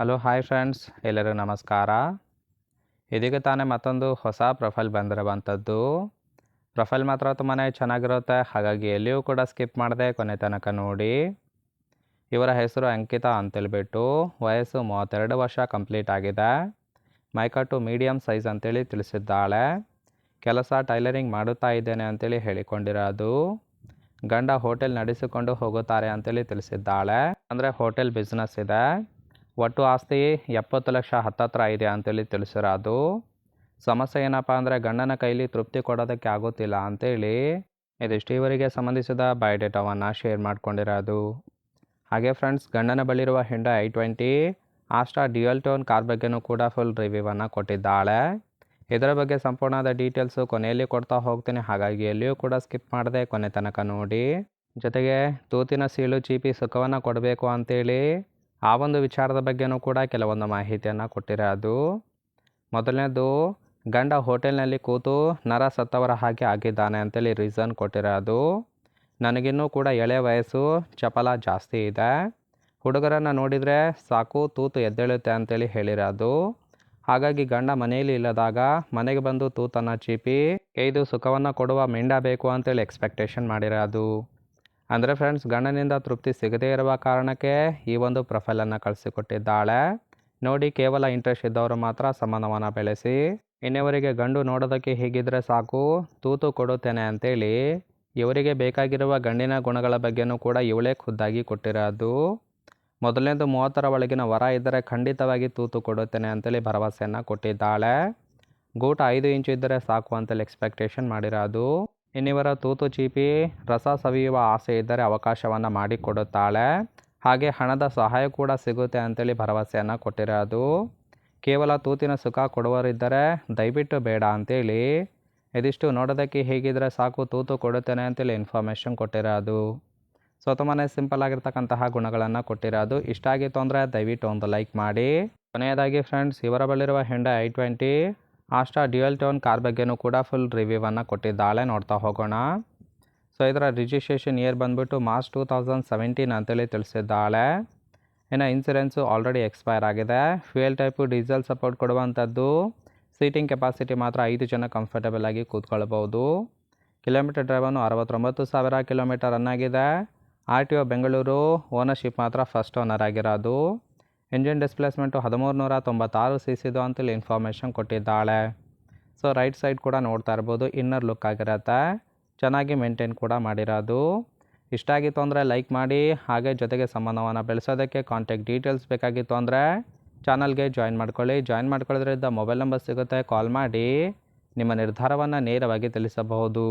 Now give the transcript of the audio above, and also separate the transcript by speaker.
Speaker 1: Hello hi friends, ಎಲ್ಲರಿಗೂ ನಮಸ್ಕಾರ. ಇದೀಗ ತಾನೇ ಮತ್ತೊಂದು ಹೊಸ ಪ್ರೊಫೈಲ್ ಬಂದಿರುವಂಥದ್ದು. ಪ್ರೊಫೈಲ್ ಮಾತ್ರ ತುಂಬಾ ಚೆನ್ನಾಗಿರುತ್ತೆ, ಹಾಗಾಗಿ ಎಲ್ಲಿಯೂ ಕೂಡ ಸ್ಕಿಪ್ ಮಾಡದೆ ಕೊನೆ ತನಕ ನೋಡಿ. ಇವರ ಹೆಸರು ಅಂಕಿತಾ ಅಂತೇಳ್ಬಿಟ್ಟು, ವಯಸ್ಸು 32 ವರ್ಷ ಕಂಪ್ಲೀಟ್ ಆಗಿದೆ. ಮೈಕಟ್ಟು ಮೀಡಿಯಮ್ ಸೈಜ್ ಅಂತೇಳಿ ತಿಳಿಸಿದ್ದಾಳೆ. ಕೆಲಸ ಟೈಲರಿಂಗ್ ಮಾಡುತ್ತಾ ಇದ್ದೇನೆ ಅಂತೇಳಿ ಹೇಳಿಕೊಂಡಿರೋದು. ಗಂಡ ಹೋಟೆಲ್ ನಡೆಸಿಕೊಂಡು ಹೋಗುತ್ತಾರೆ ಅಂತೇಳಿ ತಿಳಿಸಿದ್ದಾಳೆ. ಅಂದರೆ ಹೋಟೆಲ್ ಬಿಸ್ನೆಸ್ ಇದೆ. ಒಟ್ಟು ಆಸ್ತಿ 70 ಲಕ್ಷ ಹತ್ತತ್ರ ಇದೆ ಅಂತೇಳಿ ತಿಳಿಸಿರೋದು. ಸಮಸ್ಯೆ ಏನಪ್ಪ ಅಂದರೆ ಗಂಡನ ಕೈಲಿ ತೃಪ್ತಿ ಕೊಡೋದಕ್ಕೆ ಆಗೋತಿಲ್ಲ ಅಂತೇಳಿ ಇದಿಷ್ಟು ಇವರಿಗೆ ಸಂಬಂಧಿಸಿದ ಬಯೋಡೇಟಾವನ್ನು ಶೇರ್ ಮಾಡ್ಕೊಂಡಿರೋದು. ಹಾಗೆ ಫ್ರೆಂಡ್ಸ್, ಗಂಡನ ಬಳಿರುವ ಹಿಂಡಾ i20 Asta dual tone car ಬಗ್ಗೆನೂ ಕೂಡ ಫುಲ್ ರಿವ್ಯೂವನ್ನು ಕೊಟ್ಟಿದ್ದಾಳೆ. ಇದರ ಬಗ್ಗೆ ಸಂಪೂರ್ಣವಾದ ಡೀಟೇಲ್ಸು ಕೊನೆಯಲ್ಲಿ ಕೊಡ್ತಾ ಹೋಗ್ತೀನಿ, ಹಾಗಾಗಿ ಎಲ್ಲಿಯೂ ಕೂಡ ಸ್ಕಿಪ್ ಮಾಡದೆ ಕೊನೆ ತನಕ ನೋಡಿ. ಜೊತೆಗೆ ತೂತಿನ ಸೀಳು ಚೀಪಿ ಸುಖವನ್ನು ಕೊಡಬೇಕು ಅಂತೇಳಿ ಆ ಒಂದು ವಿಚಾರದ ಬಗ್ಗೆನೂ ಕೂಡ ಕೆಲವೊಂದು ಮಾಹಿತಿಯನ್ನು ಕೊಟ್ಟಿರೋದು. ಮೊದಲನೇದು, ಗಂಡ ಹೋಟೆಲ್ನಲ್ಲಿ ಕೂತು ನರ ಸತ್ತವರ ಹಾಗೆ ಆಗಿದ್ದಾನೆ ಅಂತೇಳಿ ರೀಸನ್ ಕೊಟ್ಟಿರೋದು. ನನಗಿನ್ನೂ ಕೂಡ ಎಳೆ ವಯಸ್ಸು, ಚಪಲ ಜಾಸ್ತಿ ಇದೆ. ಹುಡುಗರನ್ನು ನೋಡಿದರೆ ಸಾಕು ತೂತು ಎದ್ದೇಳುತ್ತೆ ಅಂತೇಳಿ ಹೇಳಿರೋದು. ಹಾಗಾಗಿ ಗಂಡ ಮನೆಯಲ್ಲಿ ಇಲ್ಲದಾಗ ಮನೆಗೆ ಬಂದು ತೂತನ್ನು ಚೀಪಿ ಇದು ಸುಖವನ್ನು ಕೊಡುವ ಮಿಂಡ ಬೇಕು ಅಂತೇಳಿ ಎಕ್ಸ್ಪೆಕ್ಟೇಷನ್ ಮಾಡಿರೋದು. ಅಂದರೆ ಫ್ರೆಂಡ್ಸ್, ಗಂಡನಿಂದ ತೃಪ್ತಿ ಸಿಗದೇ ಇರುವ ಕಾರಣಕ್ಕೆ ಈ ಒಂದು ಪ್ರೊಫೈಲನ್ನು ಕಳಿಸಿಕೊಟ್ಟಿದ್ದಾಳೆ. ನೋಡಿ, ಕೇವಲ ಇಂಟ್ರೆಸ್ಟ್ ಇದ್ದವರು ಮಾತ್ರ ಸಂಬಂಧವನ್ನು ಬೆಳೆಸಿ. ಇನ್ನಿವರಿಗೆ ಗಂಡು ನೋಡೋದಕ್ಕೆ ಹೀಗಿದ್ರೆ ಸಾಕು, ತೂತು ಕೊಡುತ್ತೇನೆ ಅಂತೇಳಿ ಇವರಿಗೆ ಬೇಕಾಗಿರುವ ಗಂಡಿನ ಗುಣಗಳ ಬಗ್ಗೆನೂ ಕೂಡ ಇವಳೇ ಖುದ್ದಾಗಿ ಕೊಟ್ಟಿರೋದು. ಮೊದಲನೇದು, 30ರ ಒಳಗಿನ ವರ ಇದ್ದರೆ ಖಂಡಿತವಾಗಿ ತೂತು ಕೊಡುತ್ತೇನೆ ಅಂತೇಳಿ ಭರವಸೆಯನ್ನು ಕೊಟ್ಟಿದ್ದಾಳೆ. ಗೂಟ 5 ಇಂಚು ಇದ್ದರೆ ಸಾಕು ಅಂತೇಳಿ ಎಕ್ಸ್ಪೆಕ್ಟೇಷನ್ ಮಾಡಿರೋದು. ಇನ್ನಿವರ ತೂತು ಚೀಪಿ ರಸ ಸವಿಯುವ ಆಸೆ ಇದ್ದರೆ ಅವಕಾಶವನ್ನು ಮಾಡಿಕೊಡುತ್ತಾಳೆ. ಹಾಗೆ ಹಣದ ಸಹಾಯ ಕೂಡ ಸಿಗುತ್ತೆ ಅಂತೇಳಿ ಭರವಸೆಯನ್ನು ಕೊಟ್ಟಿರೋದು. ಕೇವಲ ತೂತಿನ ಸುಖ ಕೊಡುವರಿದ್ದರೆ ದಯವಿಟ್ಟು ಬೇಡ ಅಂತೇಳಿ ಇದಿಷ್ಟು ನೋಡೋದಕ್ಕೆ ಹೇಗಿದ್ರೆ ಸಾಕು ತೂತು ಕೊಡುತ್ತೇನೆ ಅಂತೇಳಿ ಇನ್ಫಾರ್ಮೇಷನ್ ಕೊಟ್ಟಿರೋದು. ಸೊ ತುಂಬಾ ಸಿಂಪಲ್ ಆಗಿರ್ತಕ್ಕಂತಹ ಗುಣಗಳನ್ನು ಕೊಟ್ಟಿರೋದು. ಇಷ್ಟ ಆಗಿತ್ತು ಅಂದರೆ ದಯವಿಟ್ಟು ಒಂದು ಲೈಕ್ ಮಾಡಿ. ಕೊನೆಯದಾಗಿ ಫ್ರೆಂಡ್ಸ್, ಇವರ ಬಳಿರುವ ಹಿಂಡಾ i20 Asta dual tone car ಬಗ್ಗೆನೂ ಕೂಡ ಫುಲ್ ರಿವ್ಯೂವನ್ನು ಕೊಟ್ಟಿದ್ದಾಳೆ. ನೋಡ್ತಾ ಹೋಗೋಣ. ಸೊ ಇದರ ರಿಜಿಸ್ಟ್ರೇಷನ್ ಇಯರ್ ಬಂದುಬಿಟ್ಟು ಮಾರ್ಚ್ 2017 ಅಂತೇಳಿ ತಿಳಿಸಿದ್ದಾಳೆ. ಇನ್ನು ಇನ್ಸೂರೆನ್ಸು ಆಲ್ರೆಡಿ ಎಕ್ಸ್ಪೈರ್ ಆಗಿದೆ. ಫ್ಯೂಯಲ್ ಟೈಪು ಡೀಸೆಲ್ ಸಪೋರ್ಟ್ ಕೊಡುವಂಥದ್ದು. ಸೀಟಿಂಗ್ ಕೆಪಾಸಿಟಿ ಮಾತ್ರ 5 ಜನ ಕಂಫರ್ಟಬಲ್ ಆಗಿ ಕೂತ್ಕೊಳ್ಬೋದು. ಕಿಲೋಮೀಟರ್ ಡ್ರೈವನ್ನು 69,000 ಕಿಲೋಮೀಟರ್ ರನ್ ಆಗಿದೆ. RTO ಬೆಂಗಳೂರು. ಓನರ್ಶಿಪ್ ಮಾತ್ರ ಫಸ್ಟ್ ಓನರ್ ಆಗಿರೋದು. ಇಂಜಿನ್ ಡಿಸ್ಪ್ಲೇಸ್ಮೆಂಟು 1396 cc ಅಂತೇಳಿ ಇನ್ಫಾರ್ಮೇಷನ್ ಕೊಟ್ಟಿದ್ದಾಳೆ. ಸೊ ರೈಟ್ ಸೈಡ್ ಕೂಡ ನೋಡ್ತಾ ಇರ್ಬೋದು, ಇನ್ನರ್ ಲುಕ್ ಆಗಿರುತ್ತೆ. ಚೆನ್ನಾಗಿ ಮೇಂಟೈನ್ ಕೂಡ ಮಾಡಿರೋದು. ಇಷ್ಟ ಆಗಿತ್ತು ಅಂದರೆ ಲೈಕ್ ಮಾಡಿ. ಹಾಗೆ ಜೊತೆಗೆ ಸಂಬಂಧವನ್ನು ಬೆಳೆಸೋದಕ್ಕೆ ಕಾಂಟ್ಯಾಕ್ಟ್ ಡೀಟೇಲ್ಸ್ ಬೇಕಾಗಿತ್ತು ಅಂದರೆ ಚಾನಲ್ಗೆ ಜಾಯಿನ್ ಮಾಡ್ಕೊಳ್ಳಿ. ಜಾಯಿನ್ ಮಾಡ್ಕೊಳ್ಳೋದ್ರಿಂದ ಮೊಬೈಲ್ ನಂಬರ್ ಸಿಗುತ್ತೆ, ಕಾಲ್ ಮಾಡಿ ನಿಮ್ಮ ನಿರ್ಧಾರವನ್ನು ನೇರವಾಗಿ ತಿಳಿಸಬಹುದು.